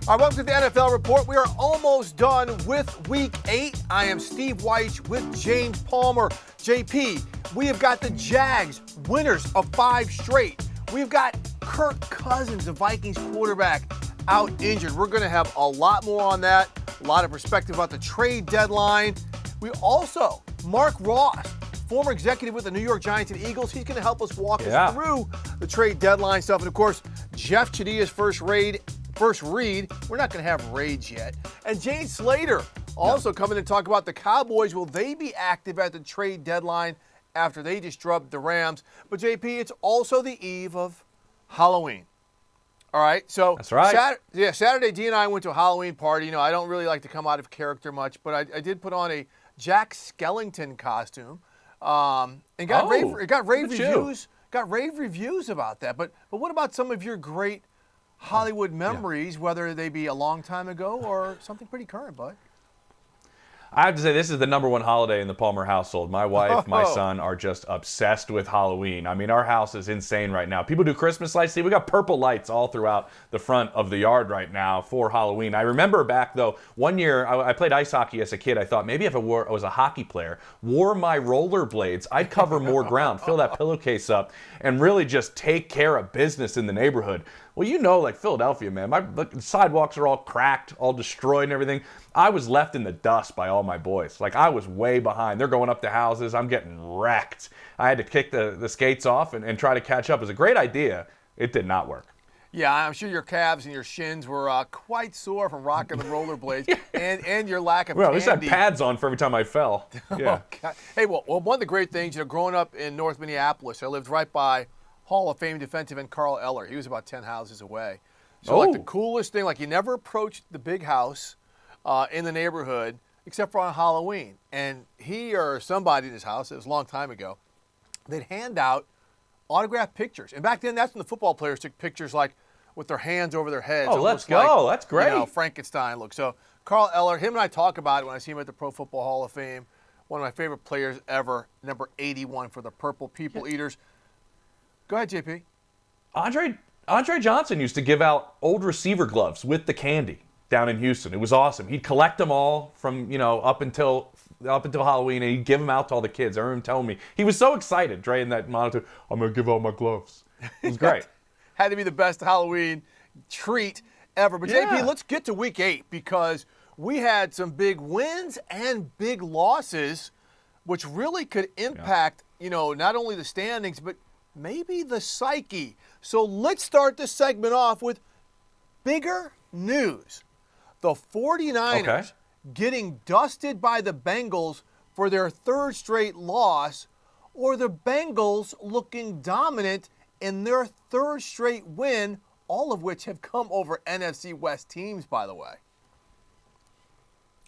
All right, welcome to the NFL Report. We are almost done with Week 8. I am Steve Wyche with James Palmer. JP, we have got the Jags, winners of 5 straight. We've got Kirk Cousins, the Vikings quarterback, out injured. We're going to have a lot more on that, a lot of perspective about the trade deadline. We also, Mark Ross, former executive with the New York Giants and Eagles, he's going to help us walk us through the trade deadline stuff. And, of course, Jeff Chadia's first read. We're not going to have raids yet. And Jane Slater also coming to talk about the Cowboys. Will they be active at the trade deadline after they just drubbed the Rams? But, JP, it's also the eve of Halloween. All right, so that's right. Saturday, Dee and I went to a Halloween party. You know, I don't really like to come out of character much, but I did put on a Jack Skellington costume, and got rave reviews. Got rave reviews about that. But what about some of your great Hollywood memories, whether they be a long time ago or something pretty current, bud? I have to say, this is the number one holiday in the Palmer household. My wife, my son are just obsessed with Halloween. I mean, our house is insane right now. People do Christmas lights. See, we got purple lights all throughout the front of the yard right now for Halloween. I remember back, though, one year I played ice hockey as a kid. I thought maybe if I was a hockey player, wore my rollerblades, I'd cover more ground, fill that pillowcase up, and really just take care of business in the neighborhood. Well, you know, like Philadelphia, man, the sidewalks are all cracked, all destroyed and everything. I was left in the dust by all my boys. Like, I was way behind. They're going up to houses. I'm getting wrecked. I had to kick the skates off and try to catch up. It was a great idea. It did not work. Yeah, I'm sure your calves and your shins were quite sore from rocking the rollerblades and your lack of candy. Well, at least I had pads on for every time I fell. Yeah. Oh, hey, well, one of the great things, you know, growing up in North Minneapolis, I lived right by Hall of Fame defensive end Carl Eller. He was about 10 houses away. So, like, the coolest thing, like, you never approached the big house in the neighborhood except for on Halloween. And he or somebody in his house, it was a long time ago, they'd hand out autographed pictures. And back then, that's when the football players took pictures, like, with their hands over their heads. Oh, let's go. That's great. You know, Frankenstein look. So, Carl Eller, him and I talk about it when I see him at the Pro Football Hall of Fame. One of my favorite players ever, number 81 for the Purple People Eaters. Go ahead, JP. Andre Johnson used to give out old receiver gloves with the candy down in Houston. It was awesome. He'd collect them all from, you know, up until Halloween, and he'd give them out to all the kids. I remember him telling me he was so excited, Dre, in that monitor. I'm gonna give out my gloves. It was great. Had to be the best Halloween treat ever. But JP, let's get to Week 8 because we had some big wins and big losses, which really could impact, you know, not only the standings but maybe the psyche. So let's start this segment off with bigger news. The 49ers getting dusted by the Bengals for their 3rd straight loss, or the Bengals looking dominant in their 3rd straight win, all of which have come over NFC West teams, by the way.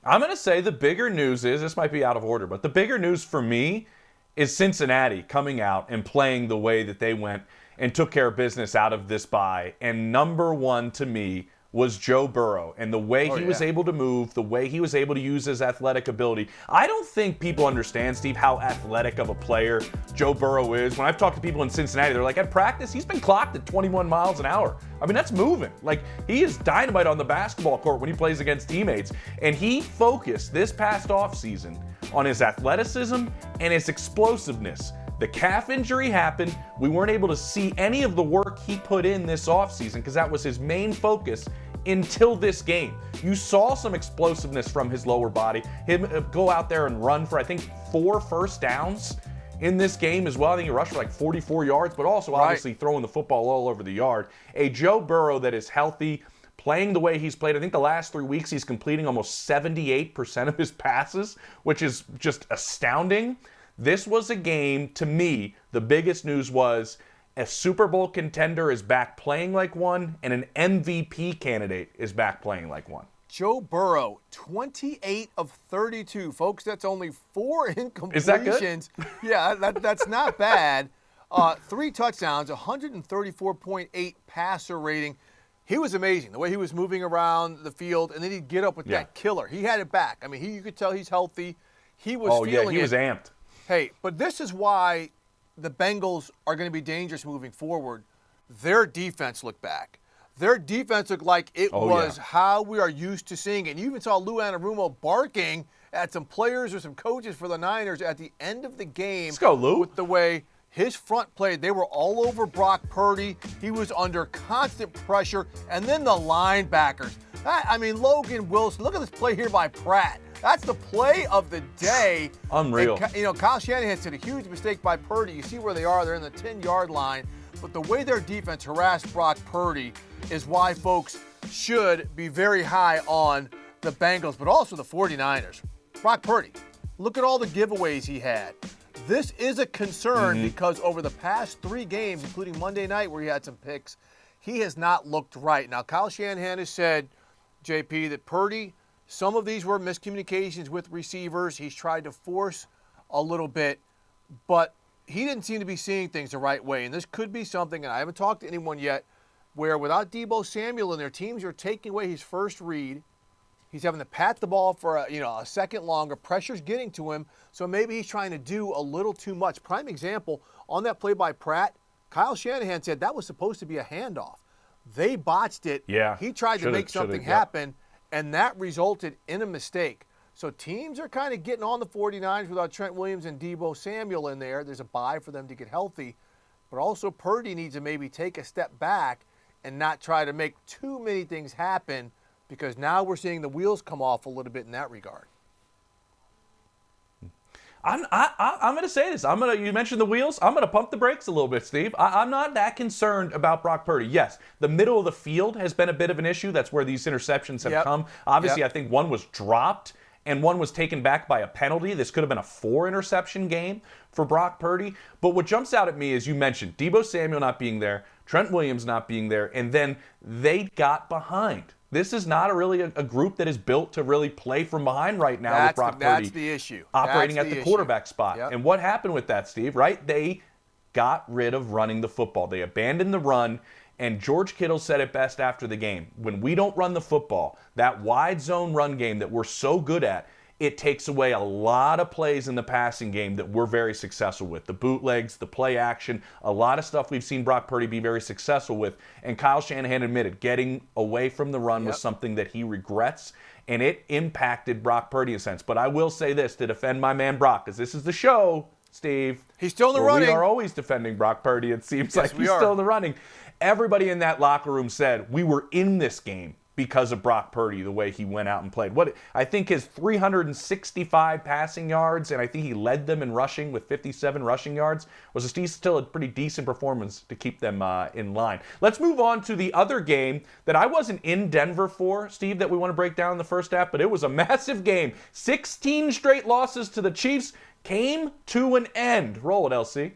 I'm going to say the bigger news is, this might be out of order, but the bigger news for me is Cincinnati coming out and playing the way that they went and took care of business out of this bye. And number one to me was Joe Burrow and the way he was able to move, the way he was able to use his athletic ability. I don't think people understand, Steve, how athletic of a player Joe Burrow is. When I've talked to people in Cincinnati, they're like, at practice, he's been clocked at 21 miles an hour. I mean, that's moving. Like, he is dynamite on the basketball court when he plays against teammates. And he focused this past offseason on his athleticism and his explosiveness. The calf injury happened. We weren't able to see any of the work he put in this offseason because that was his main focus until this game. You saw some explosiveness from his lower body. Him go out there and run for, I think, 4 first downs in this game as well. I think he rushed for like 44 yards, but also obviously throwing the football all over the yard. A Joe Burrow that is healthy, playing the way he's played. I think the last 3 weeks he's completing almost 78% of his passes, which is just astounding. This was a game, to me, the biggest news was a Super Bowl contender is back playing like one, and an MVP candidate is back playing like one. Joe Burrow, 28 of 32. Folks, that's only 4 incompletions. Is that good? Yeah, that's not bad. 3 touchdowns, 134.8 passer rating. He was amazing, the way he was moving around the field, and then he'd get up with that killer. He had it back. I mean, you could tell he's healthy. He was feeling it. He was amped. Hey, but this is why the Bengals are going to be dangerous moving forward. Their defense looked back. Their defense looked like it was yeah. how we are used to seeing it. And you even saw Lou Anarumo barking at some players or some coaches for the Niners at the end of the game. Let's go, Lou. With the way his front played. They were all over Brock Purdy. He was under constant pressure. And then the linebackers. Logan Wilson. Look at this play here by Pratt. That's the play of the day. Unreal. And, Kyle Shanahan said a huge mistake by Purdy. You see where they are. They're in the 10-yard line. But the way their defense harassed Brock Purdy is why folks should be very high on the Bengals, but also the 49ers. Brock Purdy, look at all the giveaways he had. This is a concern because over the past 3 games, including Monday night where he had some picks, he has not looked right. Now, Kyle Shanahan has said, JP, that Purdy, some of these were miscommunications with receivers. He's tried to force a little bit, but he didn't seem to be seeing things the right way. And this could be something, and I haven't talked to anyone yet, where without Deebo Samuel in their teams are taking away his first read. He's having to pat the ball for a second longer. Pressure's getting to him, so maybe he's trying to do a little too much. Prime example, on that play by Pratt, Kyle Shanahan said that was supposed to be a handoff. They botched it. Yeah. He tried to make something happen, and that resulted in a mistake. So teams are kind of getting on the 49ers without Trent Williams and Deebo Samuel in there. There's a bye for them to get healthy. But also Purdy needs to maybe take a step back and not try to make too many things happen, because now we're seeing the wheels come off a little bit in that regard. I'm going to say this. You mentioned the wheels. I'm going to pump the brakes a little bit, Steve. I'm not that concerned about Brock Purdy. Yes, the middle of the field has been a bit of an issue. That's where these interceptions have come. Obviously, I think one was dropped and one was taken back by a penalty. This could have been a 4-interception game for Brock Purdy. But what jumps out at me is you mentioned Deebo Samuel not being there, Trent Williams not being there, and then they got behind. This is not really a group that is built to really play from behind right now with Brock Purdy. That's the issue. Operating at the quarterback spot. Yep. And what happened with that, Steve, right? They got rid of running the football. They abandoned the run, and George Kittle said it best after the game. When we don't run the football, that wide zone run game that we're so good at, it takes away a lot of plays in the passing game that we're very successful with. The bootlegs, the play action, a lot of stuff we've seen Brock Purdy be very successful with. And Kyle Shanahan admitted getting away from the run was something that he regrets, and it impacted Brock Purdy in a sense. But I will say this to defend my man Brock, because this is the show, Steve. He's still in the running. We are always defending Brock Purdy. It seems like he's still in the running. Everybody in that locker room said, we were in this game because of Brock Purdy, the way he went out and played. I think his 365 passing yards, and I think he led them in rushing with 57 rushing yards, was still a pretty decent performance to keep them in line. Let's move on to the other game that I wasn't in Denver for, Steve, that we want to break down in the first half, but it was a massive game. 16 straight losses to the Chiefs came to an end. Roll it, LC.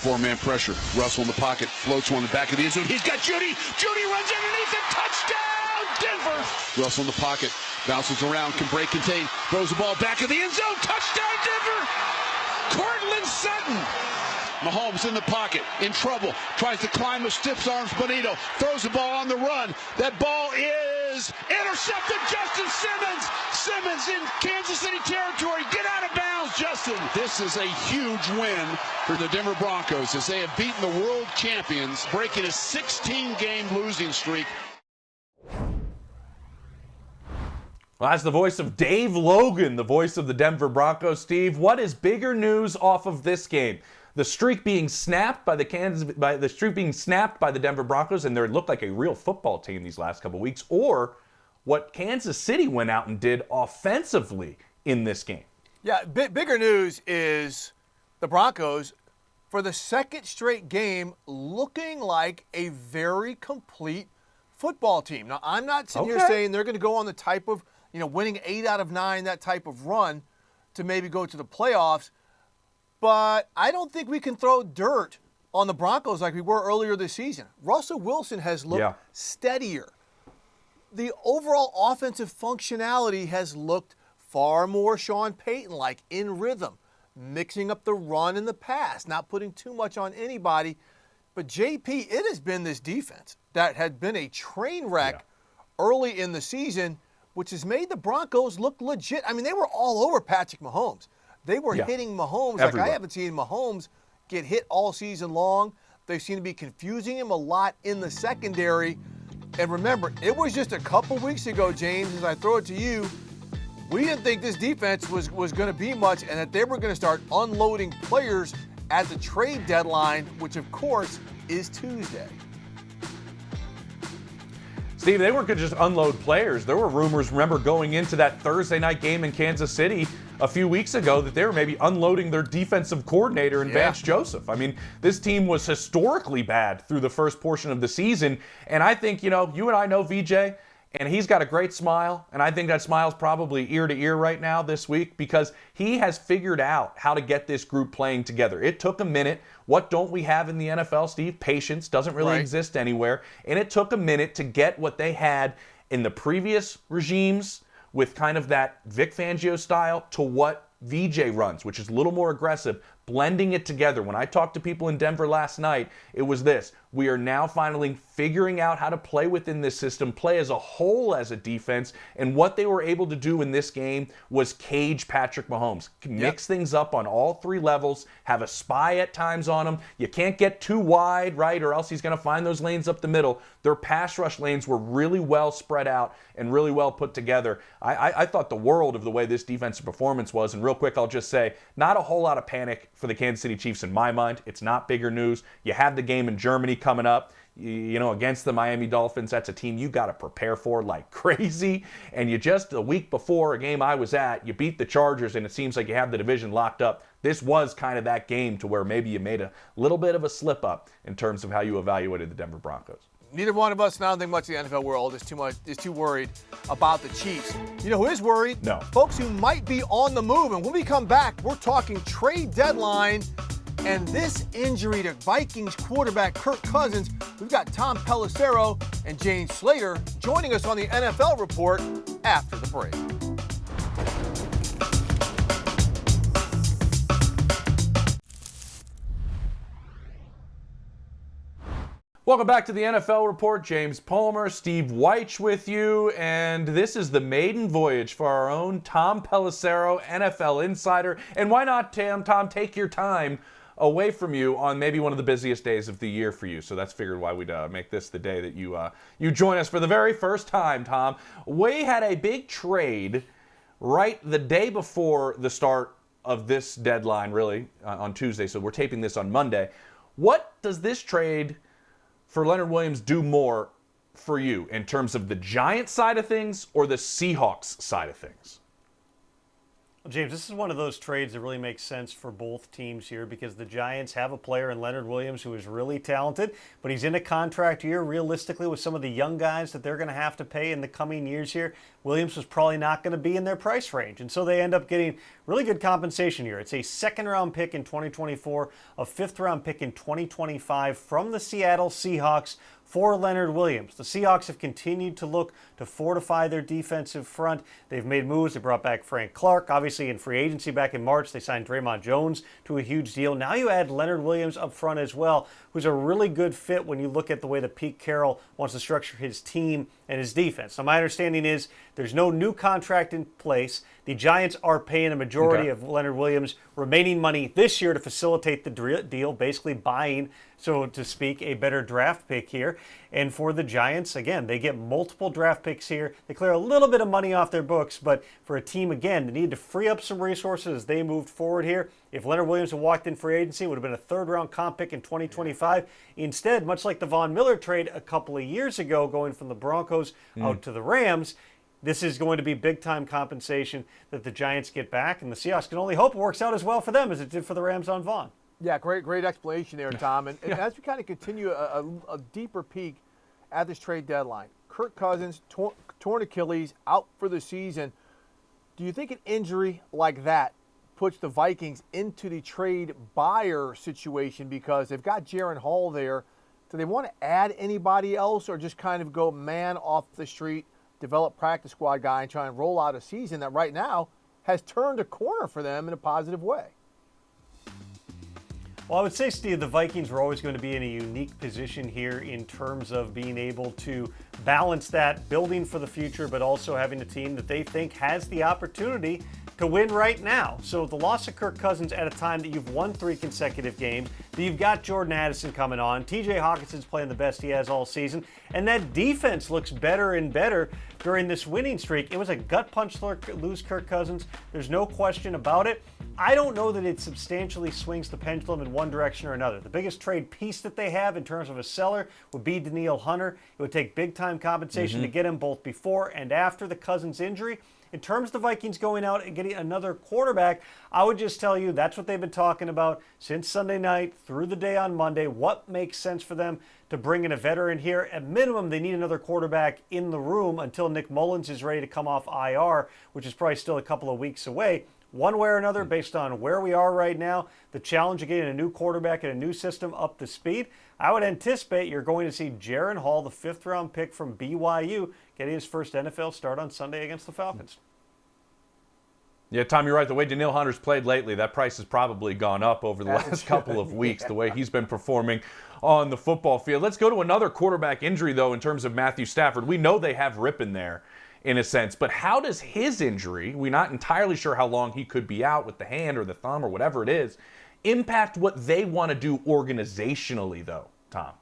4-man pressure. Russell in the pocket. Floats one in the back of the end zone. He's got Judy. Judy runs underneath it. Touchdown, Denver. Russell in the pocket. Bounces around. Can break, contain. Throws the ball back of the end zone. Touchdown, Denver. Cortland Sutton. Mahomes in the pocket. In trouble. Tries to climb with stiff arms. Bonito throws the ball on the run. That ball is intercepted. Justin Simmons. Simmons in Kansas City territory. Get out of bounds, Justin. This is a huge win for the Denver Broncos as they have beaten the world champions, breaking a 16-game losing streak. Well, that's the voice of Dave Logan, the voice of the Denver Broncos. Steve, what is bigger news off of this game? The streak being snapped by the Denver Broncos, and they looked like a real football team these last couple weeks, or what Kansas City went out and did offensively in this game. Yeah, bigger news is the Broncos, for the second straight game, looking like a very complete football team. Now, I'm not sitting here saying they're going to go on the type of, winning 8 out of 9, that type of run to maybe go to the playoffs. But I don't think we can throw dirt on the Broncos like we were earlier this season. Russell Wilson has looked steadier. The overall offensive functionality has looked far more Sean Payton-like, in rhythm, mixing up the run and the pass, not putting too much on anybody. But, JP, it has been this defense that had been a train wreck early in the season, which has made the Broncos look legit. I mean, they were all over Patrick Mahomes. They were hitting Mahomes like I haven't seen Mahomes get hit all season long. They seem to be confusing him a lot in the secondary. And remember, it was just a couple weeks ago, James, as I throw it to you, we didn't think this defense was going to be much and that they were going to start unloading players at the trade deadline, which, of course, is Tuesday. Steve, they weren't going to just unload players. There were rumors, remember, going into that Thursday night game in Kansas City a few weeks ago that they were maybe unloading their defensive coordinator in Vance Joseph. I mean, this team was historically bad through the first portion of the season. And I think, you and I know VJ, and he's got a great smile, and I think that smile's probably ear to ear right now this week because he has figured out how to get this group playing together. It took a minute. What don't we have in the NFL, Steve? Patience doesn't really exist anywhere. And it took a minute to get what they had in the previous regimes with kind of that Vic Fangio style to what VJ runs, which is a little more aggressive, blending it together. When I talked to people in Denver last night, it was this. We are now finally figuring out how to play within this system, play as a whole as a defense, and what they were able to do in this game was cage Patrick Mahomes. Mix things up on all three levels, have a spy at times on him. You can't get too wide, right, or else he's going to find those lanes up the middle. Their pass rush lanes were really well spread out and really well put together. I thought the world of the way this defensive performance was, and real quick, I'll just say, not a whole lot of panic for the Kansas City Chiefs in my mind. It's not bigger news. You have the game in Germany coming up, against the Miami Dolphins. That's a team you got to prepare for like crazy. And you just, a week before a game I was at, you beat the Chargers, and it seems like you have the division locked up. This was kind of that game to where maybe you made a little bit of a slip up in terms of how you evaluated the Denver Broncos. Neither one of us now think much of the NFL world is too worried about the Chiefs. You know who is worried? No. Folks who might be on the move. And when we come back, we're talking trade deadline and this injury to Vikings quarterback Kirk Cousins. We've got Tom Pelissero and James Slater joining us on the NFL Report after the break. Welcome back to the NFL Report. James Palmer, Steve Wyche with you, and this is the maiden voyage for our own Tom Pelissero, NFL insider. And why not, Tom, take your time away from you on maybe one of the busiest days of the year for you. So that's figured why we'd make this the day that you join us for the very first time, Tom. We had a big trade right the day before the start of this deadline, really, on Tuesday. So we're taping this on Monday. What does this trade for Leonard Williams do more for you in terms of the Giants side of things or the Seahawks side of things? Well, James, this is one of those trades that really makes sense for both teams here because the Giants have a player in Leonard Williams who is really talented, but he's in a contract year. Realistically, with some of the young guys that they're going to have to pay in the coming years here, Williams was probably not going to be in their price range. And so they end up getting really good compensation here. It's a second-round pick in 2024, a fifth-round pick in 2025 from the Seattle Seahawks for Leonard Williams. The Seahawks have continued to look to fortify their defensive front. They've made moves. They brought back Frank Clark. Obviously, in free agency back in March, they signed Draymond Jones to a huge deal. Now you add Leonard Williams up front as well, who's a really good fit when you look at the way that Pete Carroll wants to structure his team and his defense. Now, my understanding is there's no new contract in place. The Giants are paying a majority of Leonard Williams' remaining money this year to facilitate the deal, basically buying, so to speak, a better draft pick here. And for the Giants, again, they get multiple draft picks here. They clear a little bit of money off their books, but for a team, again, that needed to free up some resources as they moved forward here. If Leonard Williams had walked in free agency, it would have been a third-round comp pick in 2025. Instead, much like the Von Miller trade a couple of years ago, going from the Broncos out to the Rams, this is going to be big-time compensation that the Giants get back, and the Seahawks can only hope it works out as well for them as it did for the Rams on Vaughn. Yeah, great explanation there, Tom. And as we kind of continue a deeper peek at this trade deadline, Kirk Cousins, torn Achilles, out for the season. Do you think an injury like that puts the Vikings into the trade buyer situation because they've got Jaren Hall there? Do they want to add anybody else or just kind of go man off the street, develop practice squad guy, and try and roll out a season that right now has turned a corner for them in a positive way? Well, I would say, Steve, the Vikings were always going to be in a unique position here in terms of being able to balance that, building for the future, but also having a team that they think has the opportunity to win right now. So the loss of Kirk Cousins at a time that you've won 3 consecutive games, that you've got Jordan Addison coming on. TJ Hawkinson's playing the best he has all season. And that defense looks better and better during this winning streak. It was a gut punch to lose Kirk Cousins. There's no question about it. I don't know that it substantially swings the pendulum in one direction or another. The biggest trade piece that they have in terms of a seller would be Danielle Hunter. It would take big-time compensation to get him both before and after the Cousins injury. In terms of the Vikings going out and getting another quarterback, I would just tell you that's what they've been talking about since Sunday night through the day on Monday. What makes sense for them to bring in a veteran here? At minimum, they need another quarterback in the room until Nick Mullins is ready to come off IR, which is probably still a couple of weeks away. One way or another, based on where we are right now, the challenge of getting a new quarterback and a new system up to speed, I would anticipate you're going to see Jaron Hall, the fifth-round pick from BYU, getting his first NFL start on Sunday against the Falcons. Yeah, Tom, you're right. The way Danielle Hunter's played lately, that price has probably gone up over the last couple of weeks, the way he's been performing on the football field. Let's go to another quarterback injury, though, in terms of Matthew Stafford. We know they have Rip in there, in a sense, but how does his injury, we're not entirely sure how long he could be out with the hand or the thumb or whatever it is, impact what they want to do organizationally, though, Tom?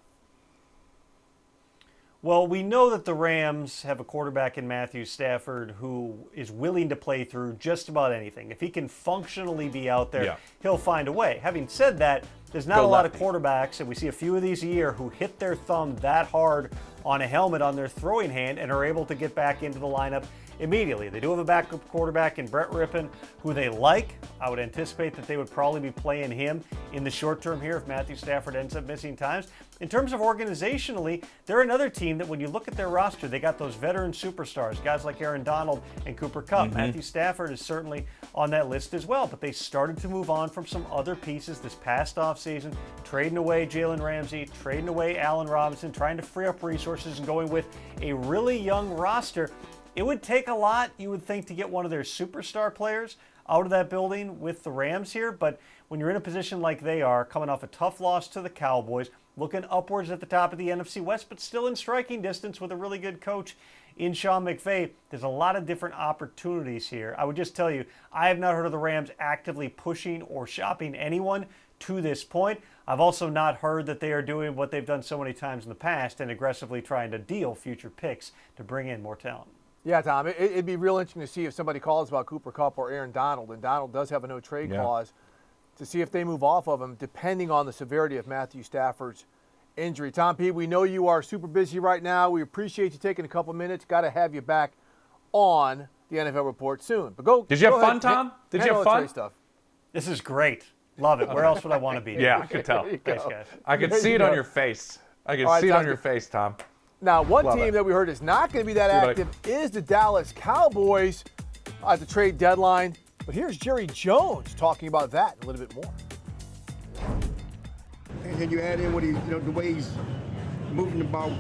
Well, we know that the Rams have a quarterback in Matthew Stafford who is willing to play through just about anything. If he can functionally be out there, he'll find a way. Having said that, there's not a lot of quarterbacks, and we see a few of these a year, who hit their thumb that hard on a helmet on their throwing hand and are able to get back into the lineup immediately. They do have a backup quarterback in Brett Rippon who they like. I would anticipate that they would probably be playing him in the short term here if Matthew Stafford ends up missing times. In terms of organizationally, they're another team that when you look at their roster, they got those veteran superstars, guys like Aaron Donald and Cooper Kupp. Matthew Stafford is certainly on that list as well, but they started to move on from some other pieces this past offseason, trading away Jalen Ramsey, trading away Allen Robinson, trying to free up resources and going with a really young roster. It would take a lot, you would think, to get one of their superstar players out of that building with the Rams here, but when you're in a position like they are, coming off a tough loss to the Cowboys, looking upwards at the top of the NFC West, but still in striking distance with a really good coach in Sean McVay, there's a lot of different opportunities here. I would just tell you, I have not heard of the Rams actively pushing or shopping anyone to this point. I've also not heard that they are doing what they've done so many times in the past and aggressively trying to deal future picks to bring in more talent. Yeah, Tom, it'd be real interesting to see if somebody calls about Cooper Kupp or Aaron Donald, and Donald does have a no-trade clause, to see if they move off of him, depending on the severity of Matthew Stafford's injury. Tom P., we know you are super busy right now. We appreciate you taking a couple minutes. Got to have you back on the NFL Report soon. But go. Did you have go fun, ahead. Tom? Did you have fun? Stuff. This is great. Love it. Where else would I want to be? Yeah, I could tell. Thanks, guys. I could see it on your face. I could see it on your face, Tom. Now, one team that we heard is not going to be that active is the Dallas Cowboys at the trade deadline. But here's Jerry Jones talking about that a little bit more. And you add in what the way he's moving the ball,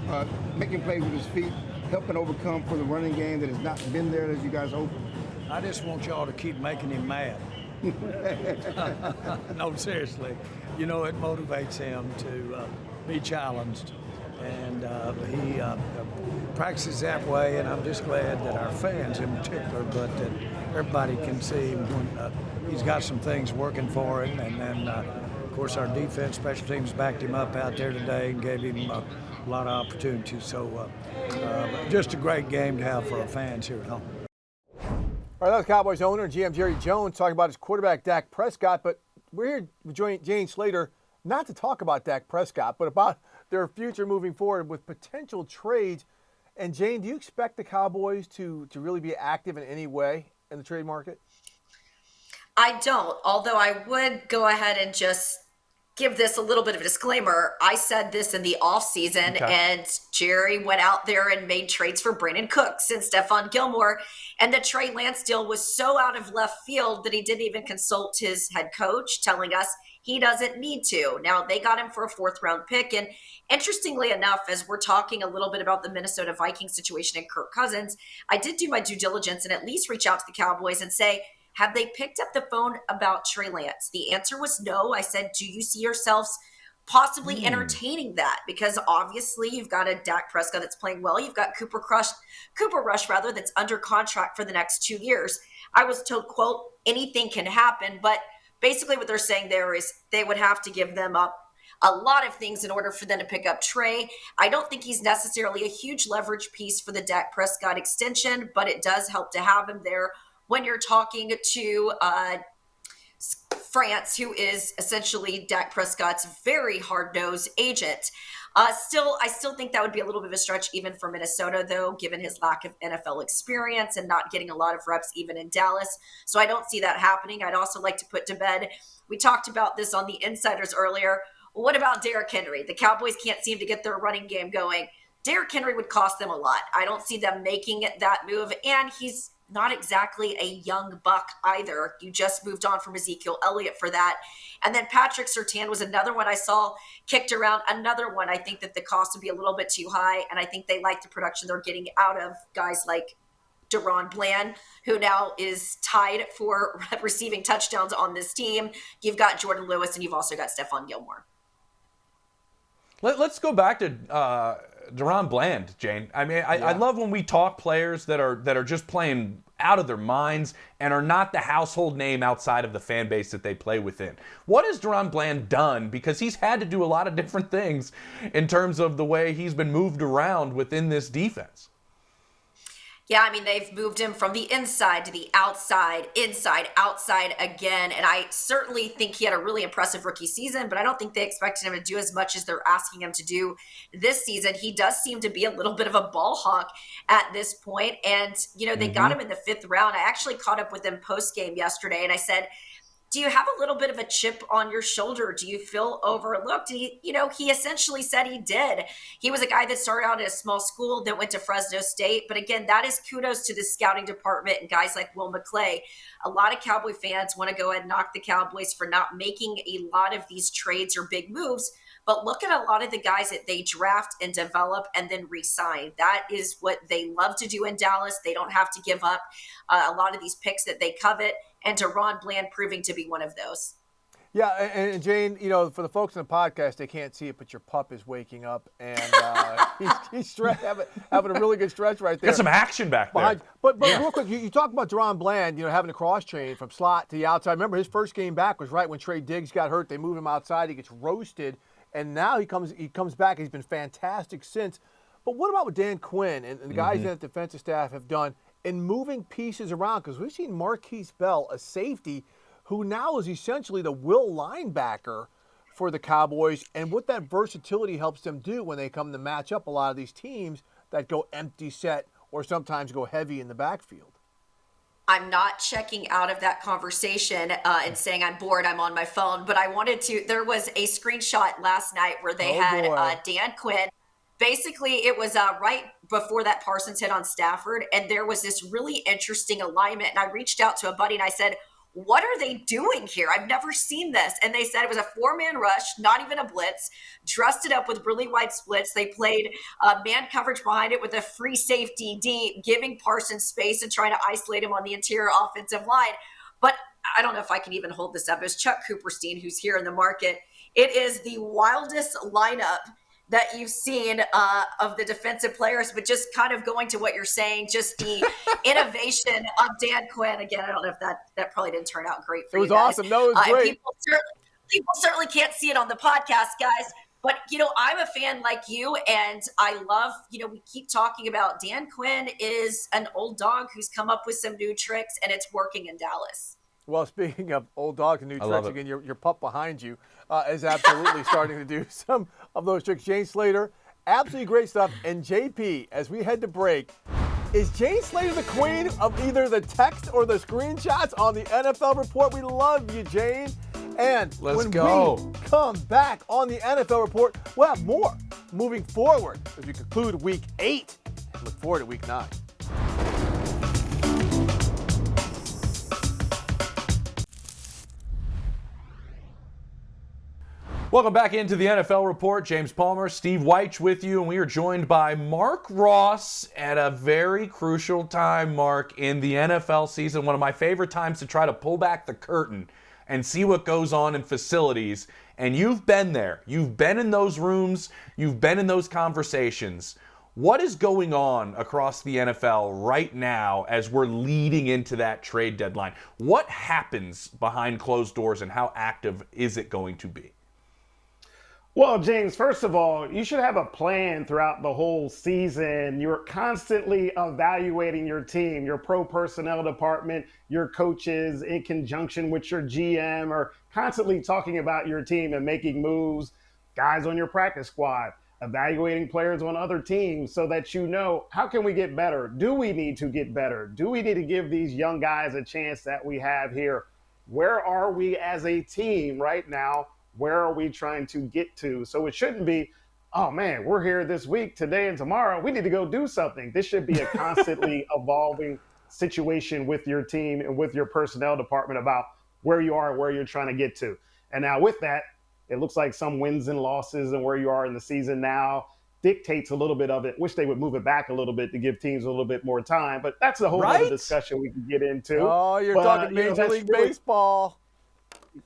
making plays with his feet, helping overcome for the running game that has not been there as you guys hope. I just want y'all to keep making him mad. No, seriously. It motivates him to be challenged. And he practices that way, and I'm just glad that our fans in particular, but that everybody can see when he's got some things working for him. And then, of course, our defense, special teams backed him up out there today and gave him a lot of opportunities. So just a great game to have for our fans here at home. All right, that was Cowboys owner and GM Jerry Jones talking about his quarterback, Dak Prescott. But we're here with Jane Slater not to talk about Dak Prescott, but about their future moving forward with potential trades. And Jane, do you expect the Cowboys to really be active in any way in the trade market? I don't, although I would go ahead and just give this a little bit of a disclaimer. I said this in the offseason, and Jerry went out there and made trades for Brandon Cooks and Stephon Gilmore. And the Trey Lance deal was so out of left field that he didn't even consult his head coach, telling us he doesn't need to. Now, they got him for a fourth-round pick. And interestingly enough, as we're talking a little bit about the Minnesota Vikings situation and Kirk Cousins, I did do my due diligence and at least reach out to the Cowboys and say, have they picked up the phone about Trey Lance? The answer was no. I said, do you see yourselves possibly entertaining that? Because obviously you've got a Dak Prescott that's playing well. You've got Cooper Rush that's under contract for the next 2 years. I was told, quote, anything can happen, but basically what they're saying there is they would have to give them up a lot of things in order for them to pick up Trey. I don't think he's necessarily a huge leverage piece for the Dak Prescott extension, but it does help to have him there when you're talking to France, who is essentially Dak Prescott's very hard-nosed agent. I still think that would be a little bit of a stretch even for Minnesota, though, given his lack of NFL experience and not getting a lot of reps even in Dallas. So I don't see that happening. I'd also like to put to bed, we talked about this on the Insiders earlier. What about Derrick Henry? The Cowboys can't seem to get their running game going. Derrick Henry would cost them a lot. I don't see them making that move, and he's not exactly a young buck either. You just moved on from Ezekiel Elliott for that. And then Patrick Surtain was another one I saw kicked around. Another one I think that the cost would be a little bit too high, and I think they like the production they're getting out of guys like DaRon Bland, who now is tied for receiving touchdowns on this team. You've got Jordan Lewis, and you've also got Stephon Gilmore. Let's go back to DaRon Bland, Jane. I mean, I love when we talk players that are just playing out of their minds and are not the household name outside of the fan base that they play within. What has DaRon Bland done? Because he's had to do a lot of different things in terms of the way he's been moved around within this defense. Yeah, I mean, they've moved him from the inside to the outside, inside, outside again. And I certainly think he had a really impressive rookie season, but I don't think they expected him to do as much as they're asking him to do this season. He does seem to be a little bit of a ball hawk at this point. And, they got him in the 5th round. I actually caught up with him post-game yesterday, and I said, do you have a little bit of a chip on your shoulder? Do you feel overlooked? And he essentially said he did. He was a guy that started out at a small school that went to Fresno State. But again, that is kudos to the scouting department and guys like Will McClay. A lot of Cowboy fans want to go ahead and knock the Cowboys for not making a lot of these trades or big moves. But look at a lot of the guys that they draft and develop and then re-sign. That is what they love to do in Dallas. They don't have to give up a lot of these picks that they covet. And DaRon Bland proving to be one of those. Yeah, and Jane, for the folks in the podcast, they can't see it, but your pup is waking up, and he's having a really good stretch right there. Got some action back there. But real quick, you talk about DaRon Bland, having the cross chain from slot to the outside. Remember, his first game back was right when Trey Diggs got hurt. They move him outside. He gets roasted, and now he comes back. He's been fantastic since. But what about what Dan Quinn and the guys in the defensive staff have done in moving pieces around? Because we've seen Marquise Bell, a safety, who now is essentially the will linebacker for the Cowboys, and what that versatility helps them do when they come to match up a lot of these teams that go empty set or sometimes go heavy in the backfield. I'm not checking out of that conversation and saying I'm bored, I'm on my phone, but I wanted to. There was a screenshot last night where they had Dan Quinn. Basically, it was right before that Parsons hit on Stafford, and there was this really interesting alignment. And I reached out to a buddy and I said, what are they doing here? I've never seen this. And they said it was a 4-man rush, not even a blitz, dressed it up with really wide splits. They played man coverage behind it with a free safety deep, giving Parsons space and trying to isolate him on the interior offensive line. But I don't know if I can even hold this up. It's Chuck Cooperstein, who's here in the market. It is the wildest lineup that you've seen of the defensive players, but just kind of going to what you're saying, just the innovation of Dan Quinn. Again, I don't know if that probably didn't turn out great for you guys. It was awesome. No, it was great. People certainly can't see it on the podcast, guys. But, I'm a fan like you, and I love, we keep talking about Dan Quinn is an old dog who's come up with some new tricks, and it's working in Dallas. Well, speaking of old dogs and new tricks, again, your pup behind you is absolutely starting to do some of those tricks. Jane Slater, absolutely great stuff. And JP, as we head to break, is Jane Slater the queen of either the text or the screenshots on the NFL Report? We love you, Jane. And when we come back on the NFL Report, we'll have more moving forward as we conclude Week 8. Look forward to Week 9. Welcome back into the NFL Report. James Palmer, Steve Wyche with you, and we are joined by Mark Ross at a very crucial time, Mark, in the NFL season. One of my favorite times to try to pull back the curtain and see what goes on in facilities. And you've been there. You've been in those rooms. You've been in those conversations. What is going on across the NFL right now as we're leading into that trade deadline? What happens behind closed doors and how active is it going to be? Well, James, first of all, you should have a plan throughout the whole season. You're constantly evaluating your team, your pro personnel department, your coaches in conjunction with your GM are constantly talking about your team and making moves, guys on your practice squad, evaluating players on other teams so that you know, how can we get better? Do we need to get better? Do we need to give these young guys a chance that we have here? Where are we as a team right now? Where are we trying to get to? So it shouldn't be, oh man, we're here this week, today and tomorrow. We need to go do something. This should be a constantly evolving situation with your team and with your personnel department about where you are and where you're trying to get to. And now with that, it looks like some wins and losses and where you are in the season now dictates a little bit of it. Wish they would move it back a little bit to give teams a little bit more time, but that's a whole other discussion we can get into. Oh, you're talking Major League Baseball.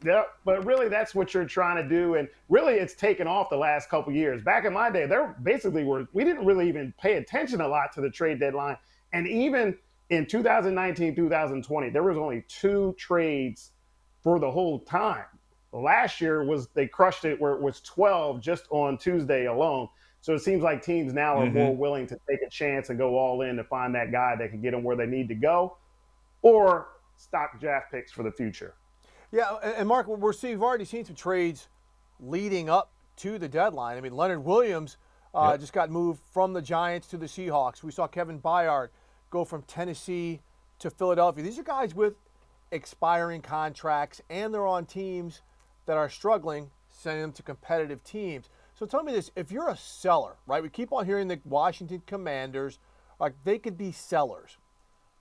Yeah, but really that's what you're trying to do. And really it's taken off the last couple of years. Back in my day, we didn't really even pay attention a lot to the trade deadline. And even in 2019, 2020, there was only 2 trades for the whole time. Last year they crushed it where it was 12 just on Tuesday alone. So it seems like teams now are more willing to take a chance and go all in to find that guy that can get them where they need to go or stock draft picks for the future. Yeah, and Mark, we've already seen some trades leading up to the deadline. I mean, Leonard Williams just got moved from the Giants to the Seahawks. We saw Kevin Byard go from Tennessee to Philadelphia. These are guys with expiring contracts, and they're on teams that are struggling, sending them to competitive teams. So tell me this, if you're a seller, right? We keep on hearing the Washington Commanders, like they could be sellers.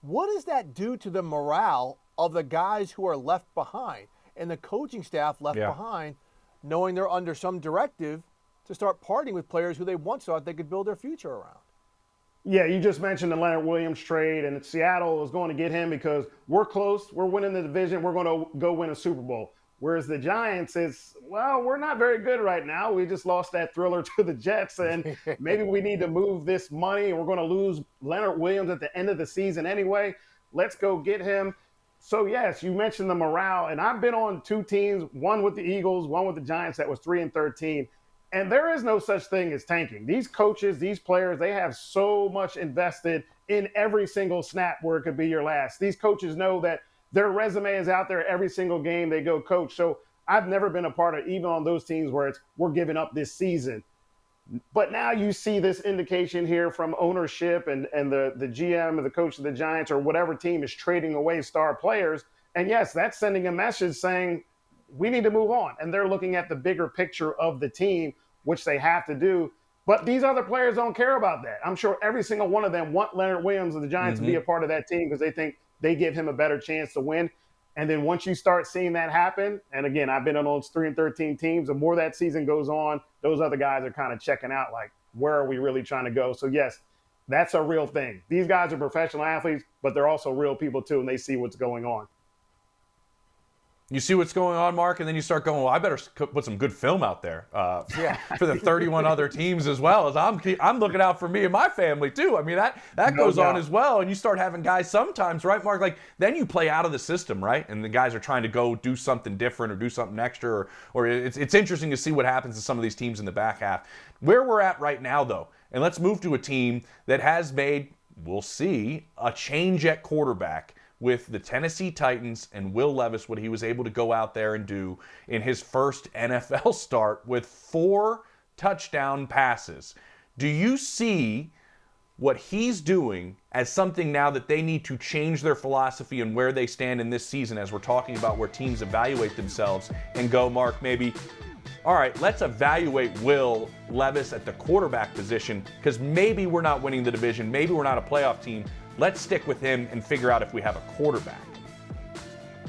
What does that do to the morale of the guys who are left behind and the coaching staff left behind, knowing they're under some directive to start parting with players who they once thought they could build their future around? Yeah, you just mentioned the Leonard Williams trade, and Seattle is going to get him because we're close, we're winning the division, we're going to go win a Super Bowl. Whereas the Giants we're not very good right now. We just lost that thriller to the Jets, and maybe we need to move this money, and we're going to lose Leonard Williams at the end of the season anyway. Let's go get him. So, yes, you mentioned the morale, and I've been on 2 teams, one with the Eagles, one with the Giants that was 3-13, and there is no such thing as tanking. These coaches, these players, they have so much invested in every single snap where it could be your last. These coaches know that their resume is out there every single game they go coach. So I've never been a part of, even on those teams where we're giving up this season. But now you see this indication here from ownership and the GM or the coach of the Giants or whatever team is trading away star players. And yes, that's sending a message saying we need to move on. And they're looking at the bigger picture of the team, which they have to do. But these other players don't care about that. I'm sure every single one of them want Leonard Williams and the Giants to be a part of that team because they think they give him a better chance to win. And then once you start seeing that happen, and again, I've been on those 3-13 teams, the more that season goes on, those other guys are kind of checking out, like, where are we really trying to go? So, yes, that's a real thing. These guys are professional athletes, but they're also real people, too, and they see what's going on. You see what's going on, Mark, and then you start going, well, I better put some good film out there for the 31 other teams as well. As I'm looking out for me and my family, too. I mean, that goes on as well. And you start having guys sometimes, right, Mark? Like, then you play out of the system, right? And the guys are trying to go do something different or do something extra. Or it's interesting to see what happens to some of these teams in the back half. Where we're at right now, though, and let's move to a team that has made, we'll see, a change at quarterback with the Tennessee Titans and Will Levis, what he was able to go out there and do in his first NFL start with 4 touchdown passes. Do you see what he's doing as something now that they need to change their philosophy and where they stand in this season as we're talking about where teams evaluate themselves and go, Mark, maybe, all right, let's evaluate Will Levis at the quarterback position because maybe we're not winning the division, maybe we're not a playoff team. Let's stick with him and figure out if we have a quarterback.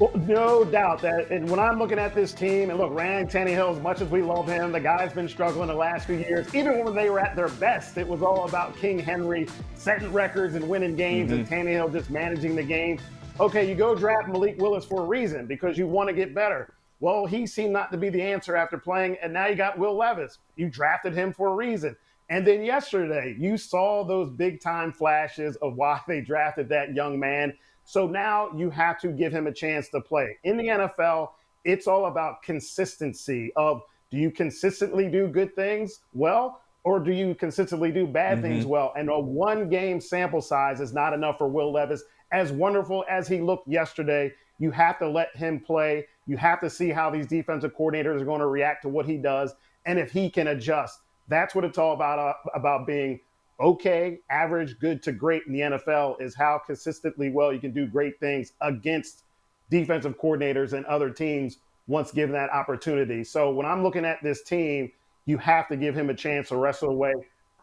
Well, no doubt that, and when I'm looking at this team, and look, Ryan Tannehill, as much as we love him, the guy's been struggling the last few years. Even when they were at their best, it was all about King Henry setting records and winning games, and Tannehill just managing the game. Okay, you go draft Malik Willis for a reason because you want to get better. Well, he seemed not to be the answer after playing, and now you got Will Levis. You drafted him for a reason. And then yesterday, you saw those big-time flashes of why they drafted that young man. So now you have to give him a chance to play. In the NFL, it's all about consistency of, do you consistently do good things well, or do you consistently do bad things well? And a one-game sample size is not enough for Will Levis. As wonderful as he looked yesterday, you have to let him play. You have to see how these defensive coordinators are going to react to what he does, and if he can adjust. That's what it's all about being okay, average, good to great in the NFL, is how consistently well you can do great things against defensive coordinators and other teams once given that opportunity. So when I'm looking at this team, you have to give him a chance to wrestle away,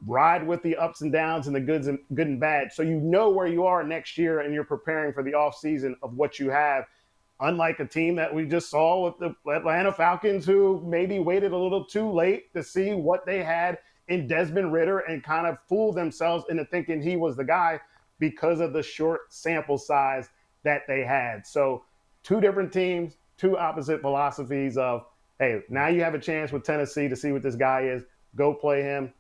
ride with the ups and downs and the good and bad, so you know where you are next year and you're preparing for the offseason of what you have. Unlike a team that we just saw with the Atlanta Falcons, who maybe waited a little too late to see what they had in Desmond Ridder and kind of fooled themselves into thinking he was the guy because of the short sample size that they had. So two different teams, two opposite philosophies of, hey, now you have a chance with Tennessee to see what this guy is. Go play him.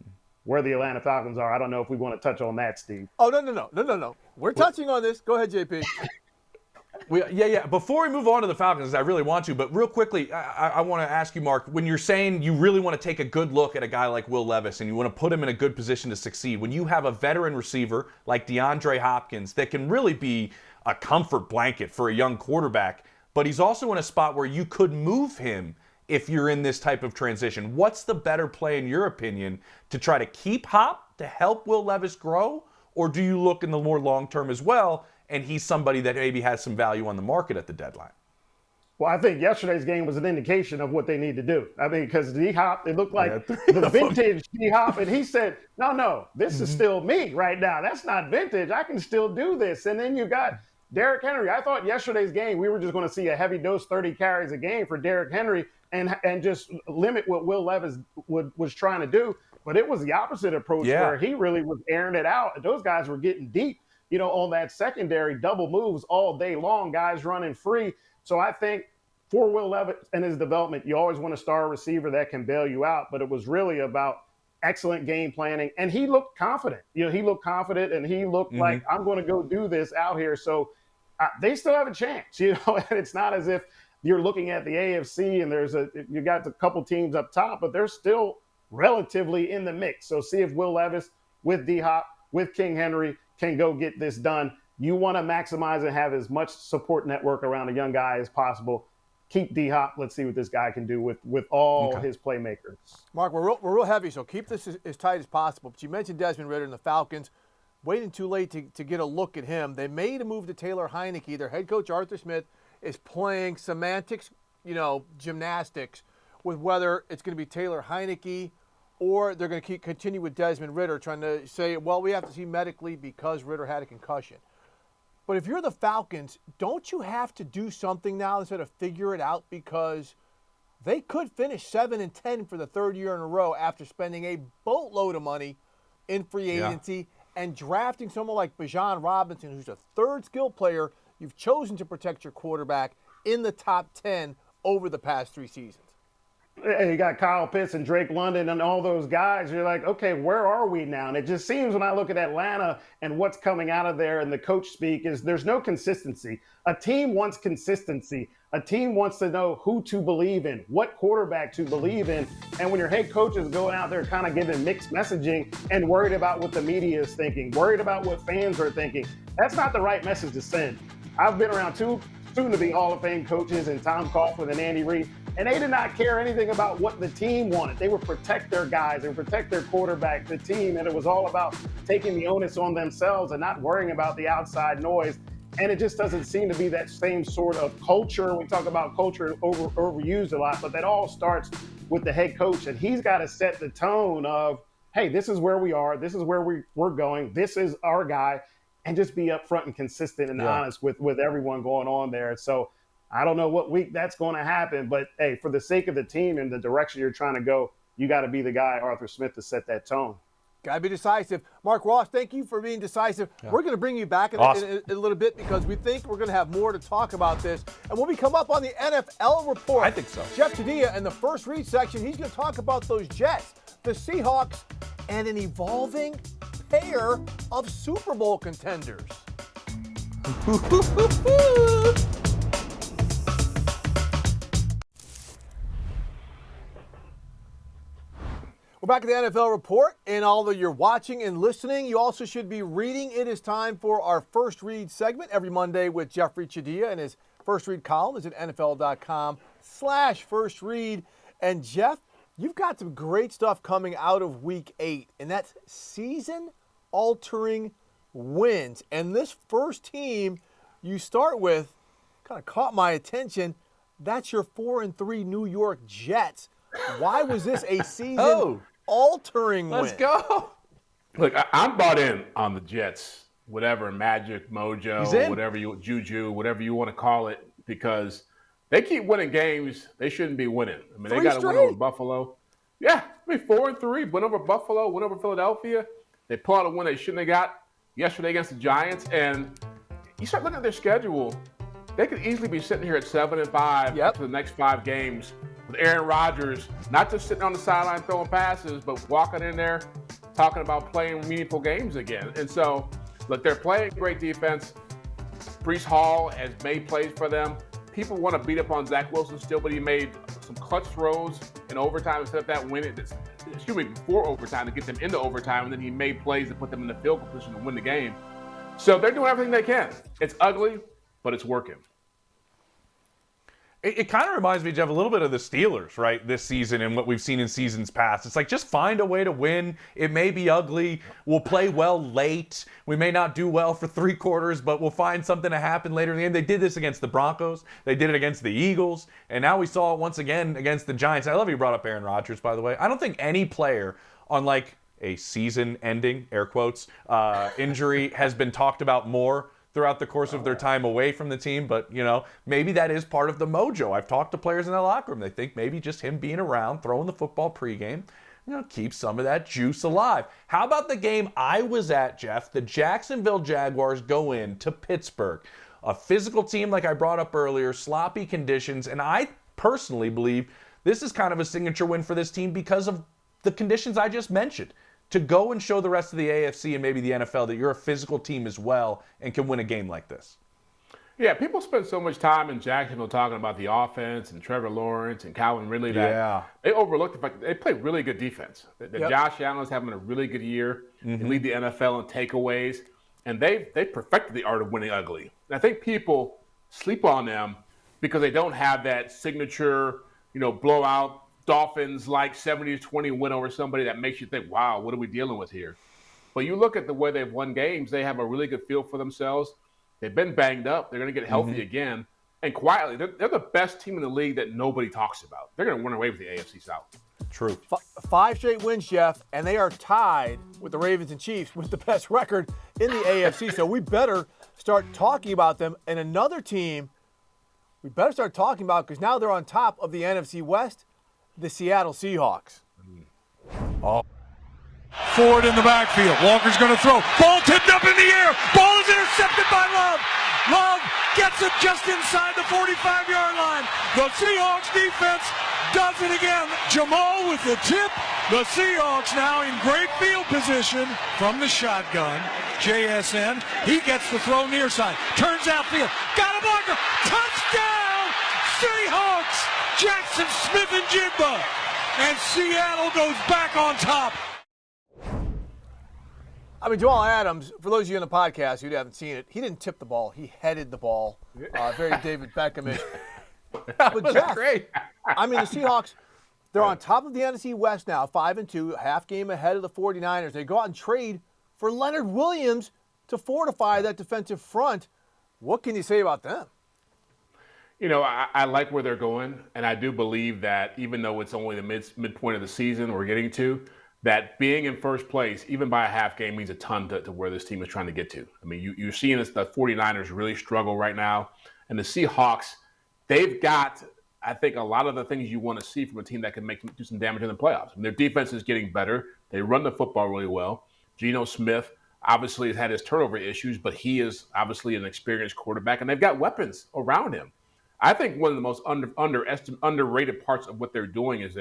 Where the Atlanta Falcons are, I don't know if we want to touch on that, Steve. Oh, no. We're touching on this. Go ahead, JP. Yeah. Before we move on to the Falcons, I really want to, but real quickly, I want to ask you, Mark, when you're saying you really want to take a good look at a guy like Will Levis and you want to put him in a good position to succeed, when you have a veteran receiver like DeAndre Hopkins that can really be a comfort blanket for a young quarterback, but he's also in a spot where you could move him if you're in this type of transition. What's the better play, in your opinion, to try to keep Hop to help Will Levis grow, or do you look in the more long term as well, and he's somebody that maybe has some value on the market at the deadline? Well, I think yesterday's game was an indication of what they need to do. I mean, because D-Hop, it looked like the vintage D-Hop, and he said, no, this is still me right now. That's not vintage. I can still do this. And then you got Derrick Henry. I thought yesterday's game, we were just going to see a heavy dose 30 carries a game for Derrick Henry and just limit what Will Levis was trying to do. But it was the opposite approach where he really was airing it out. Those guys were getting deep, on that secondary, double moves all day long, guys running free. So I think for Will Levis and his development, you always want to star a receiver that can bail you out. But it was really about excellent game planning. And he looked confident. He looked confident and he looked like, I'm going to go do this out here. So they still have a chance, and it's not as if you're looking at the AFC and you got a couple teams up top, but they're still relatively in the mix. So see if Will Levis with D-Hop, with King Henry can go get this done. You want to maximize and have as much support network around a young guy as possible. Keep D-Hop. Let's see what this guy can do with all his playmakers. Mark, we're real heavy, so keep this as tight as possible. But you mentioned Desmond Ridder and the Falcons. Waiting too late to get a look at him. They made a move to Taylor Heineke. Their head coach, Arthur Smith, is playing semantics, gymnastics with whether it's going to be Taylor Heineke or they're going to continue with Desmond Ridder, trying to say, well, we have to see medically because Ridder had a concussion. But if you're the Falcons, don't you have to do something now instead of figure it out, because they could finish 7-10 for the third year in a row after spending a boatload of money in free agency and drafting someone like Bijan Robinson, who's a third skill player. You've chosen to protect your quarterback in the top 10 over the past 3 seasons. And you got Kyle Pitts and Drake London and all those guys. You're like, okay, where are we now? And it just seems when I look at Atlanta and what's coming out of there and the coach speak is there's no consistency. A team wants consistency. A team wants to know who to believe in, what quarterback to believe in. And when your head coach is going out there kind of giving mixed messaging and worried about what the media is thinking, worried about what fans are thinking, that's not the right message to send. I've been around two soon-to-be Hall of Fame coaches and Tom Coughlin and Andy Reid, and they did not care anything about what the team wanted. They would protect their guys, they would protect their quarterback, the team, and it was all about taking the onus on themselves and not worrying about the outside noise. And it just doesn't seem to be that same sort of culture. We talk about culture overused a lot, but that all starts with the head coach, and he's got to set the tone of, hey, this is where we are, this is where we're going, this is our guy, and just be upfront and consistent and honest with everyone going on there. So I don't know what week that's going to happen, but hey, for the sake of the team and the direction you're trying to go, you got to be the guy, Arthur Smith, to set that tone. Got to be decisive. Mark Ross, thank you for being decisive. Yeah. We're going to bring you back in a little bit because we think we're going to have more to talk about this. And when we come up on the NFL report, I think so. Jeff Tadia in the first read section, he's going to talk about those Jets, the Seahawks, and an evolving pair of Super Bowl contenders. We're back at the NFL Report, and although you're watching and listening, you also should be reading. It is time for our First Read segment every Monday with Jeffrey Chadia, and his First Read column is at NFL.com/First Read. And Jeff, you've got some great stuff coming out of Week 8, and that's season-altering wins. And this first team you start with kind of caught my attention. That's your 4-3 New York Jets. Why was this a season-altering win? Let's go. Look, I'm bought in on the Jets, whatever, magic, mojo, whatever juju, whatever you want to call it, because they keep winning games they shouldn't be winning. I mean, they got to win over Buffalo. Yeah, 4-3, win over Buffalo, win over Philadelphia. They pull out a win they shouldn't have got yesterday against the Giants, and you start looking at their schedule, they could easily be sitting here at 7-5 for the next 5 games with Aaron Rodgers, not just sitting on the sideline throwing passes, but walking in there talking about playing meaningful games again. And so, look, they're playing great defense. Breece Hall has made plays for them. People want to beat up on Zach Wilson still, but he made some clutch throws in overtime to set up that win. Before overtime to get them into overtime, and then he made plays to put them in the field goal position to win the game. So they're doing everything they can. It's ugly, but it's working. It kind of reminds me, Jeff, a little bit of the Steelers, right, this season and what we've seen in seasons past. It's like, just find a way to win. It may be ugly. We'll play well late. We may not do well for 3 quarters, but we'll find something to happen later in the game. They did this against the Broncos. They did it against the Eagles. And now we saw it once again against the Giants. I love you brought up Aaron Rodgers, by the way. I don't think any player on, like, a season-ending, air quotes, injury has been talked about more throughout the course of their time away from the team. But, you know, maybe that is part of the mojo. I've talked to players in that locker room. They think maybe just him being around, throwing the football pregame, you know, keeps some of that juice alive. How about the game I was at, Jeff? The Jacksonville Jaguars go in to Pittsburgh. A physical team, like I brought up earlier, sloppy conditions, and I personally believe this is kind of a signature win for this team because of the conditions I just mentioned. To go and show the rest of the AFC and maybe the NFL that you're a physical team as well and can win a game like this. Yeah, people spend so much time in Jacksonville talking about the offense and Trevor Lawrence and Calvin Ridley that they overlooked the fact that they play really good defense. Josh Allen is having a really good year. They lead the NFL in takeaways, and they perfected the art of winning ugly. And I think people sleep on them because they don't have that signature, blowout Dolphins like 70-20 win over somebody that makes you think, wow, what are we dealing with here? But you look at the way they've won games, they have a really good feel for themselves. They've been banged up. They're going to get healthy again. And quietly, they're the best team in the league that nobody talks about. They're going to run away with the AFC South. True. 5 straight wins, Jeff, and they are tied with the Ravens and Chiefs with the best record in the AFC. So we better start talking about them. And another team we better start talking about because now they're on top of the NFC West, the Seattle Seahawks. Ford in the backfield. Walker's going to throw. Ball tipped up in the air. Ball is intercepted by Love. Love gets it just inside the 45-yard line. The Seahawks defense does it again. Jamal with the tip. The Seahawks now in great field position from the shotgun. JSN, he gets the throw near side. Turns outfield. Got a marker. Touchdown! Seahawks! Jackson Smith and Jigba. And Seattle goes back on top. I mean, Jamal Adams, for those of you on the podcast who haven't seen it, he didn't tip the ball. He headed the ball. Very David Beckham-ish. But Jeff, great. I mean, the Seahawks, they're on top of the NFC West now, 5-2, half game ahead of the 49ers. They go out and trade for Leonard Williams to fortify that defensive front. What can you say about them? I like where they're going, and I do believe that even though it's only the midpoint of the season we're getting to, that being in first place, even by a half game, means a ton to where this team is trying to get to. I mean, you're seeing the 49ers really struggle right now, and the Seahawks, they've got, I think, a lot of the things you want to see from a team that can do some damage in the playoffs. I mean, their defense is getting better. They run the football really well. Geno Smith obviously has had his turnover issues, but he is obviously an experienced quarterback, and they've got weapons around him. I think one of the most underrated parts of what they're doing is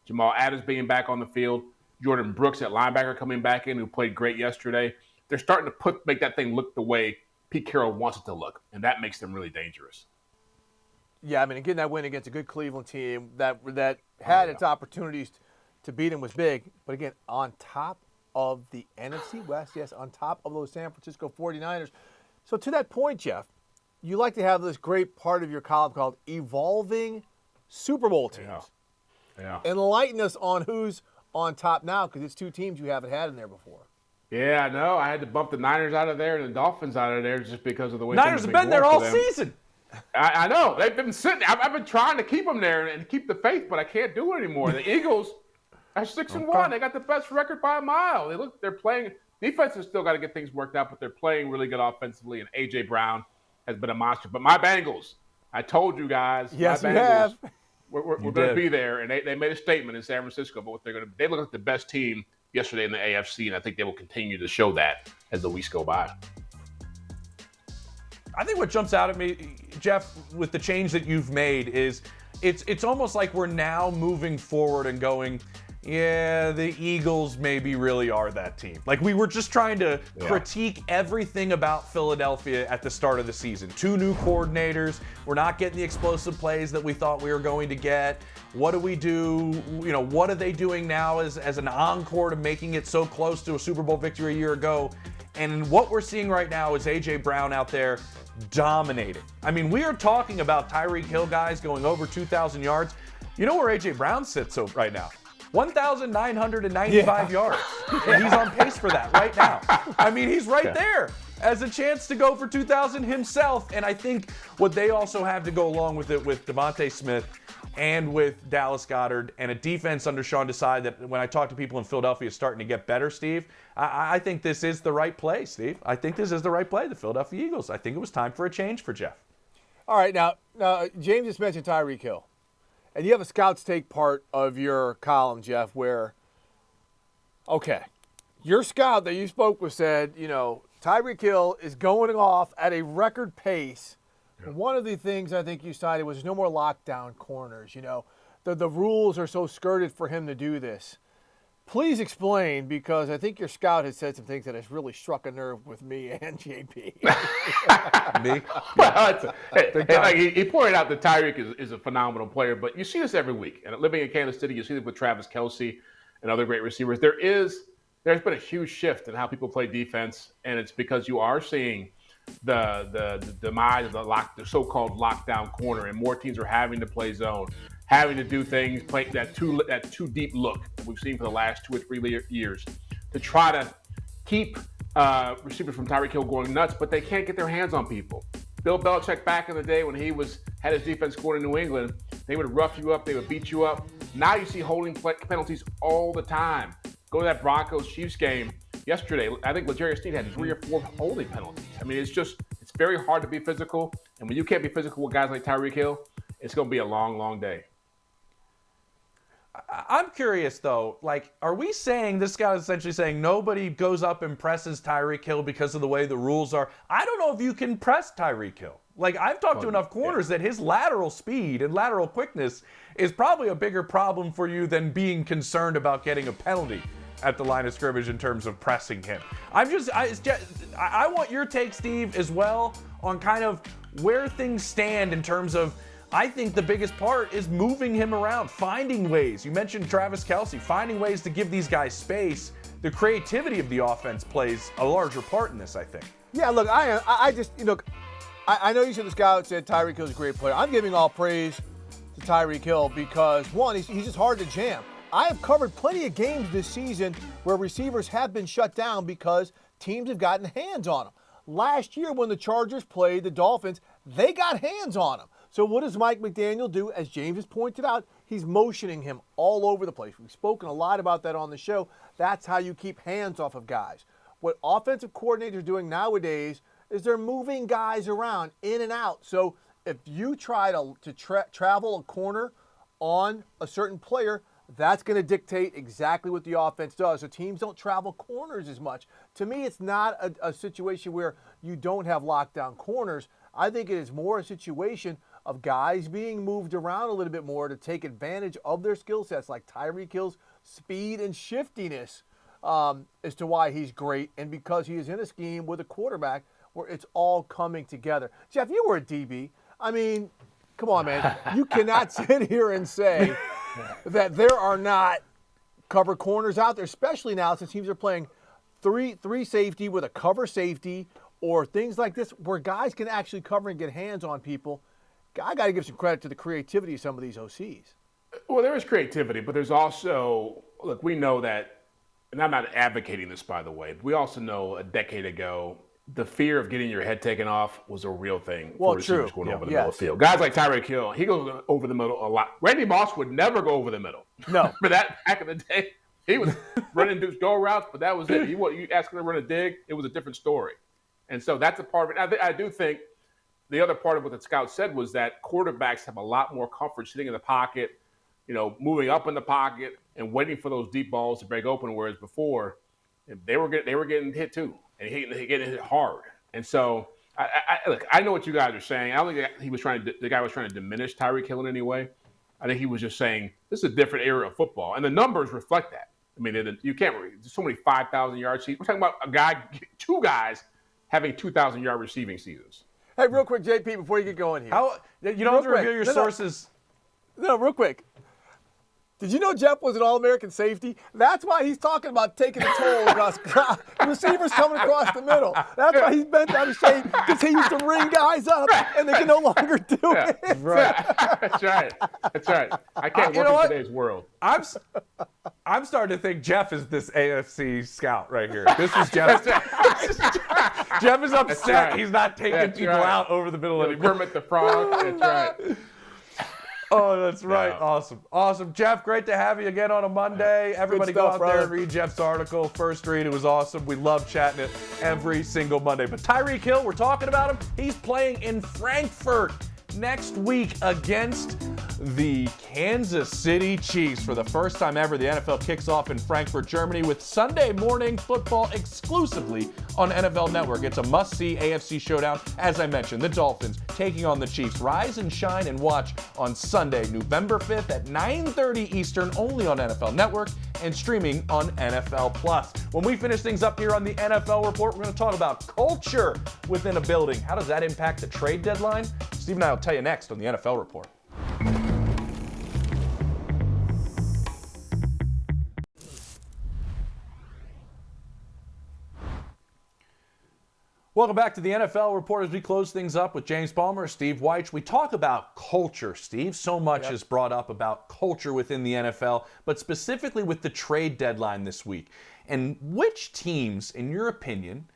Jamal Adams being back on the field. Jordan Brooks at linebacker coming back in, who played great yesterday. They're starting to make that thing look the way Pete Carroll wants it to look, and that makes them really dangerous. Yeah, I mean, getting that win against a good Cleveland team that had its opportunities to beat him was big. But again, on top of the NFC West, yes, on top of those San Francisco 49ers. So to that point, Jeff, you like to have this great part of your column called Evolving Super Bowl Teams. Yeah. Enlighten us on who's on top now, because it's two teams you haven't had in there before. Yeah, I know. I had to bump the Niners out of there and the Dolphins out of there just because of the way Niners have been there all season. I know. They've been sitting. I've been trying to keep them there and keep the faith, but I can't do it anymore. The Eagles are 6-1. They got the best record by a mile. They're playing. Defense has still got to get things worked out, but they're playing really good offensively. And A.J. Brown has been a monster. But my Bengals, I told you guys. Yes, my you Bengals, have. We're going to be there, and they made a statement in San Francisco. But they look like the best team yesterday in the AFC, and I think they will continue to show that as the weeks go by. I think what jumps out at me, Jeff, with the change that you've made is it's almost like we're now moving forward and going, yeah, the Eagles maybe really are that team. Like, we were just trying to critique everything about Philadelphia at the start of the season. 2 new coordinators. We're not getting the explosive plays that we thought we were going to get. What do we do? You know, what are they doing now as an encore to making it so close to a Super Bowl victory a year ago? And what we're seeing right now is A.J. Brown out there dominating. I mean, we are talking about Tyreek Hill guys going over 2,000 yards. You know where A.J. Brown sits right now? 1,995 yards. And he's on pace for that right now. I mean, he's right there as a chance to go for 2,000 himself. And I think what they also have to go along with it with Devontae Smith and with Dallas Goedert and a defense under Sean Desai that when I talk to people in Philadelphia is starting to get better, Steve, I think this is the right play, Steve. I think this is the right play, the Philadelphia Eagles. I think it was time for a change for Jeff. All right, now James just mentioned Tyreek Hill. And you have a Scouts Take part of your column, Jeff, where, okay, your scout that you spoke with said, you know, Tyreek Hill is going off at a record pace. Yeah. One of the things I think you cited was no more lockdown corners. You know, the rules are so skirted for him to do this. Please explain, because I think your scout has said some things that has really struck a nerve with me and JP. Me? Well, he pointed out that Tyreek is a phenomenal player, but you see this every week. And living in Kansas City, you see it with Travis Kelce and other great receivers. There's been a huge shift in how people play defense, and it's because you are seeing the demise of the so-called lockdown corner, and more teams are having to play zone, having to do things, play that too deep look that we've seen for the last 2 or 3 years to try to keep receivers from Tyreek Hill going nuts, but they can't get their hands on people. Bill Belichick back in the day when he had his defense going in New England, they would rough you up, they would beat you up. Now you see holding penalties all the time. Go to that Broncos-Chiefs game yesterday. I think L'Jarius Sneed had 3 or 4 holding penalties. I mean, it's very hard to be physical, and when you can't be physical with guys like Tyreek Hill, it's going to be a long, long day. I'm curious, though, like, are we saying, this guy is essentially saying nobody goes up and presses Tyreek Hill because of the way the rules are? I don't know if you can press Tyreek Hill. Like, I've talked to enough corners that his lateral speed and lateral quickness is probably a bigger problem for you than being concerned about getting a penalty at the line of scrimmage in terms of pressing him. I want your take, Steve, as well on kind of where things stand in terms of, I think the biggest part is moving him around, finding ways. You mentioned Travis Kelce, finding ways to give these guys space. The creativity of the offense plays a larger part in this, I think. Yeah, look, I just, you know, I know you said the scout said Tyreek Hill's a great player. I'm giving all praise to Tyreek Hill because, one, he's just hard to jam. I have covered plenty of games this season where receivers have been shut down because teams have gotten hands on them. Last year when the Chargers played the Dolphins, they got hands on them. So what does Mike McDaniel do? As James has pointed out, he's motioning him all over the place. We've spoken a lot about that on the show. That's how you keep hands off of guys. What offensive coordinators are doing nowadays is they're moving guys around in and out. So if you try to travel a corner on a certain player, that's going to dictate exactly what the offense does. So teams don't travel corners as much. To me, it's not a situation where you don't have lockdown corners. I think it is more a situation of guys being moved around a little bit more to take advantage of their skill sets, like Tyreek Hill's speed and shiftiness as to why he's great, and because he is in a scheme with a quarterback where it's all coming together. Jeff, you were a DB. I mean, come on, man. You cannot sit here and say that there are not cover corners out there, especially now since teams are playing three safety with a cover safety or things like this where guys can actually cover and get hands on people. I got to give some credit to the creativity of some of these OCs. Well, there is creativity, but there's also, look, we know that, and I'm not advocating this, by the way, but we also know a decade ago, the fear of getting your head taken off was a real thing for receivers going over the middle of the field. Guys like Tyreek Hill, he goes over the middle a lot. Randy Moss would never go over the middle. No. For that back in the day, he was running go routes, but that was it. You asked him to run a dig, it was a different story. And so that's a part of it. I do think the other part of what the scout said was that quarterbacks have a lot more comfort sitting in the pocket, moving up in the pocket and waiting for those deep balls to break open, whereas before they were getting hit too. And getting hit hard. And so, look, I know what you guys are saying. I don't think the guy was trying to diminish Tyreek Hill in any way. I think he was just saying this is a different era of football, and the numbers reflect that. I mean, you can't. There's so many 5,000-yard seasons. We're talking about two guys having 2,000-yard receiving seasons. Hey, real quick, JP, before you get going here. You don't have to reveal your sources. No, real quick. Did you know Jeff was an All-American safety? That's why he's talking about taking a toll across receivers coming across the middle. That's why he's bent out of shape, because he used to ring guys up, and they can no longer do it. That's right. I can't work in today's world. I'm starting to think Jeff is this AFC scout right here. This is Jeff. Jeff is upset he's not taking people out over the middle anymore. Kermit the Frog. That's right. Oh, that's right. Yeah. Awesome. Jeff, great to have you again on a Monday. Everybody go out there and read Jeff's article. First read, it was awesome. We love chatting it every single Monday. But Tyreek Hill, we're talking about him. He's playing in Frankfurt next week against the Kansas City Chiefs. For the first time ever, the NFL kicks off in Frankfurt, Germany with Sunday morning football exclusively on NFL Network. It's a must-see AFC showdown. As I mentioned, the Dolphins taking on the Chiefs. Rise and shine and watch on Sunday, November 5th at 9:30 Eastern, only on NFL Network and streaming on NFL Plus. When we finish things up here on the NFL Report, we're going to talk about culture within a building. How does that impact the trade deadline? Steve and I will tell you next on the NFL Report. Welcome back to the NFL Report as we close things up with James Palmer, Steve Wyche. We talk about culture, Steve. So much is brought up about culture within the NFL, but specifically with the trade deadline this week. And which teams, in your opinion,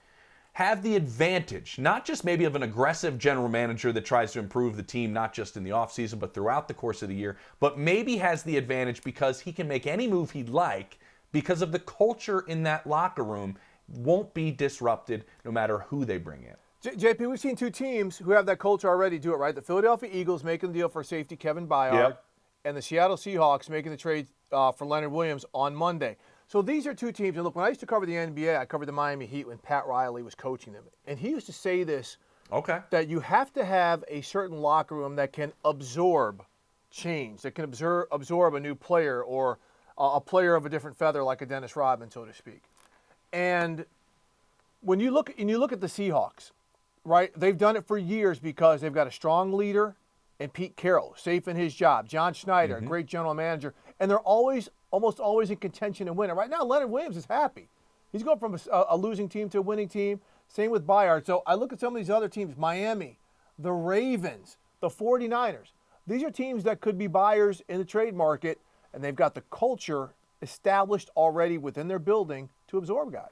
have the advantage, not just maybe of an aggressive general manager that tries to improve the team, not just in the offseason, but throughout the course of the year, but maybe has the advantage because he can make any move he'd like because of the culture in that locker room won't be disrupted no matter who they bring in. JP, we've seen two teams who have that culture already do it, right? The Philadelphia Eagles making the deal for safety Kevin Byard, and the Seattle Seahawks making the trade for Leonard Williams on Monday. So these are two teams, and look, when I used to cover the NBA, I covered the Miami Heat when Pat Riley was coaching them. And he used to say this, that you have to have a certain locker room that can absorb change, that can absorb a new player or a player of a different feather like a Dennis Rodman, so to speak. And when you look at the Seahawks, right, they've done it for years because they've got a strong leader and Pete Carroll, safe in his job. John Schneider, a great general manager. And they're almost always in contention and winning. Right now, Leonard Williams is happy. He's going from a losing team to a winning team. Same with Byard. So I look at some of these other teams, Miami, the Ravens, the 49ers. These are teams that could be buyers in the trade market, and they've got the culture established already within their building to absorb guys.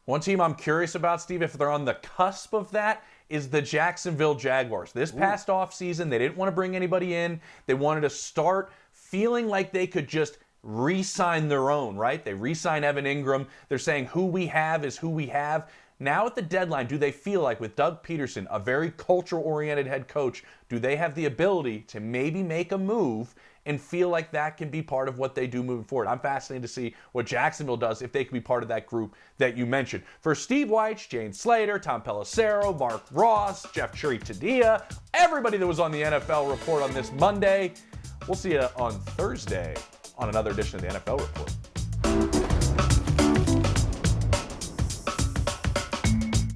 One team I'm curious about, Steve, if they're on the cusp of that, is the Jacksonville Jaguars. This past offseason, they didn't want to bring anybody in. They wanted to start feeling like they could just re-sign their own, right? They re-sign Evan Ingram. They're saying who we have is who we have. Now at the deadline, do they feel like with Doug Peterson, a very culture-oriented head coach, do they have the ability to maybe make a move and feel like that can be part of what they do moving forward? I'm fascinated to see what Jacksonville does if they can be part of that group that you mentioned. For Steve Wyche, Jane Slater, Tom Pelissero, Mark Ross, Jeff Chiritadia, everybody that was on the NFL Report on this Monday, we'll see you on Thursday. on another edition of the NFL Report.